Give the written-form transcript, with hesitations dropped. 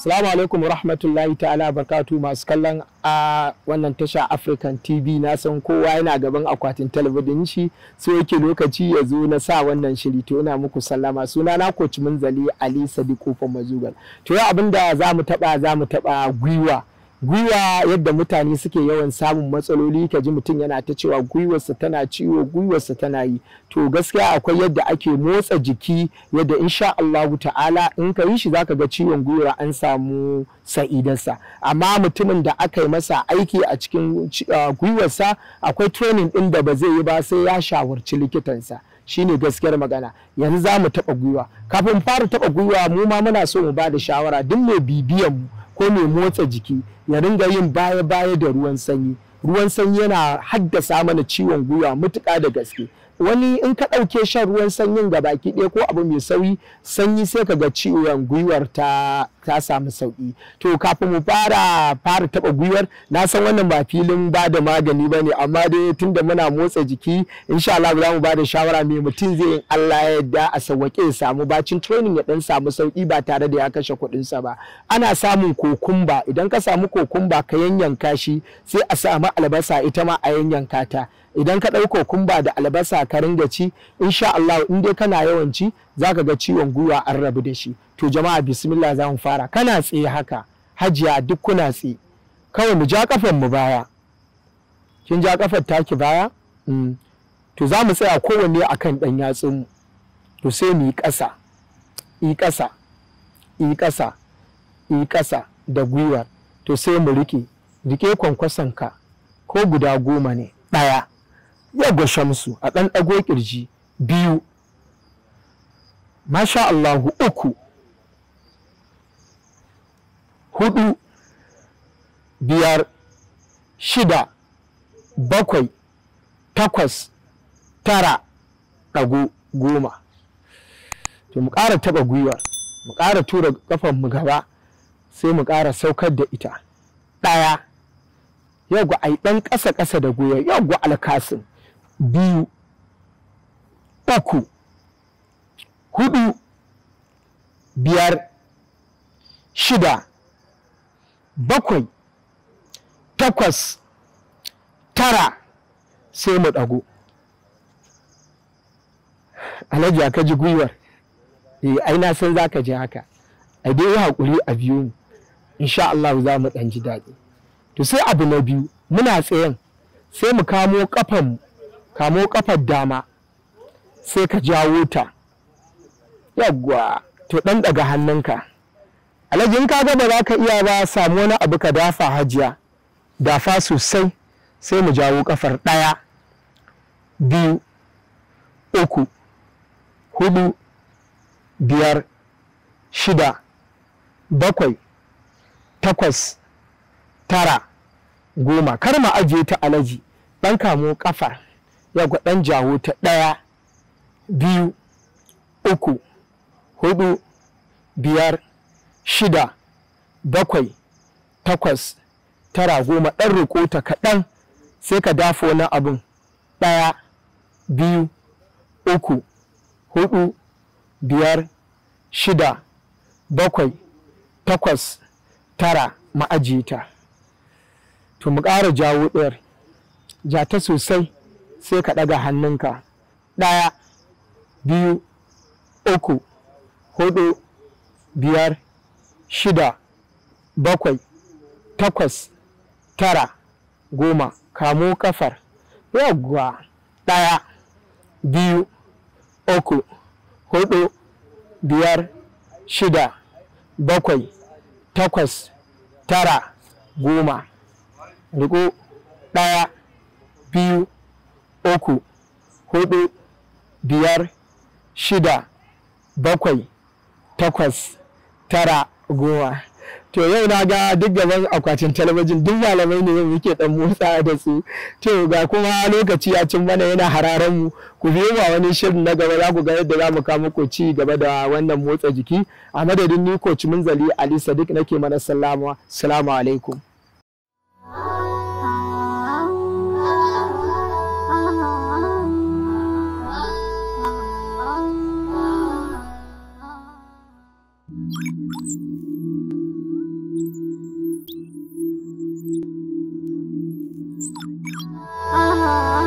Assalamu alaikum wa rahmatullahi ta'ala barkatu masu kallon a wannan tasha African TV. Na san kowa yana gaban akwatin talabijin shi so yake lokaci ya zo na sa wannan shiri, to ina muku sallama. Suna na Coach Munzali Ali Sadiq kofar Mazugal. To yau abinda za mu taba gwiwa yadda mutane suke yawan samun matsaloli, ka ji mutum yana ta cewa gwiwarsa tana ciwo, gwiwarsa tana yi. To gaskiya akwai yadda ake motsa jiki yadda insha Allahu ta'ala in ka yi shi zaka ga ciwon gwiwa an samu sa'idarsa. Amma mutumin da aka yi masa aiki a cikin gwiwarsa akwai training din da ba zai yi ba sai ya shawarci likitansa. Shine gaskiyar magana. Yanzu za mu taɓa gwiwa. Kafin fara taɓa gwiwa mu ma muna so mu ba da shawara duk mai bibiyan mu ko mai motsa jiki ya ringa yin baya-baya da ruwan sanyi. Ruwan sanyi yana haddasa mana ciwon gwiwa mutuƙa da gaske. Wani in ka ɗauke shan ruwan sanyin ga baki ɗaya ko abu mai sanyi sai ka ga ciwon gwiwar ta samu sauƙi. To kafin mu fara taɓa gwiwar, na san wannan ba filin ba da magani ba ne, amma dai tunda muna motsa jiki insha Allah za mu ba da shawara mai mutum zai yin Allah ya yarda a sauwaƙe ya samu bacin training ya ɗan samu sauƙi ba tare da ya kashe kuɗinsa ba. Ana samun kokumba, idan ka samu kokumba ka yanyanka shi sai a samu albasa ita ma a yanyanka ta. Idan ka ɗauko kumba da albasa ka ringa ci insha Allah in dai kana yawan ci zaka ga ciwon gwiwa an rabu da shi. To jama'a bismillah za mu fara. Kana tsaye haka, hajiya duk kuna tsaye, kawai mu ja kafan mu baya. Kin ja kafar taki baya? To za mu tsaya kowanne akan ɗan yatsun mu. To sai mu yi ƙasa, yi ƙasa, yi ƙasa, yi ƙasa da gwiwar. To sai mu rike kwankwason ka ko guda 10 ne. 1 ya gwashe musu a ɗan ɗago ƙirji. 2 masha Allahu. 3 4 5 6 7 8 9 ɗago 10. To mu ƙara taɓa gwiwar, mu ƙara tura ƙafan mu gaba sai mu ƙara saukar da ita. 1 yawwa ai ɗan ƙasa da gwiwar, yawwa alkasin. 2 3 4 5 6 7 8 9 sai mu ɗago. Alhaji ka ji gwiwar? Ai na san za ka ji haka. A dai yi haƙuri a biyu mu insha Allah za mu ɗan ji daɗi. To sai abu na biyu, muna tsayen sai mu kamo kafar dama sai ka jawo ta. Yawwa, to ɗan daga hannunka. Alhaji in ka ga ba za ka iya ba, samu wani abu ka dafa hajiya. Dafa sosai sai mu jawo kafar. 1 2 3 4 5 6 7 8 9 10. Kar ma ajiye ta alaji, ɗan kamo kafar, yawwa ɗan jawo ta. 1 2 3 4 5 6 7 8 9 10. ɗan riko ta kaɗan sai ka dafa wani abin. 1 2 3 4 5 6 7 8 9 ma'ajiye ta. To mu ƙara jawo ɗayar, ja ta sosai sai ka ɗaga hannunka. 1 2 3 4 5 6 7 8 9 10. Kamo kafar, yawwa. 1 2 3 4 5 6 7 8 9 10. Riko 1 2 3 4 5 6 7 8 9 10. To yau na ga duk gaban akwatin talabijin duk malamai ne yau yake dan motsa da su. To ga kuma lokaci ya cin mana yana hararen mu. Ku biyo ma wani shirin na gaba za ku ga yadda za mu kawo muku ci gaba da wannan motsa jiki. A madadin ni Coach Munzali Ali Sadiq nake mana sallama. Assalamu alaikum. rayuwa.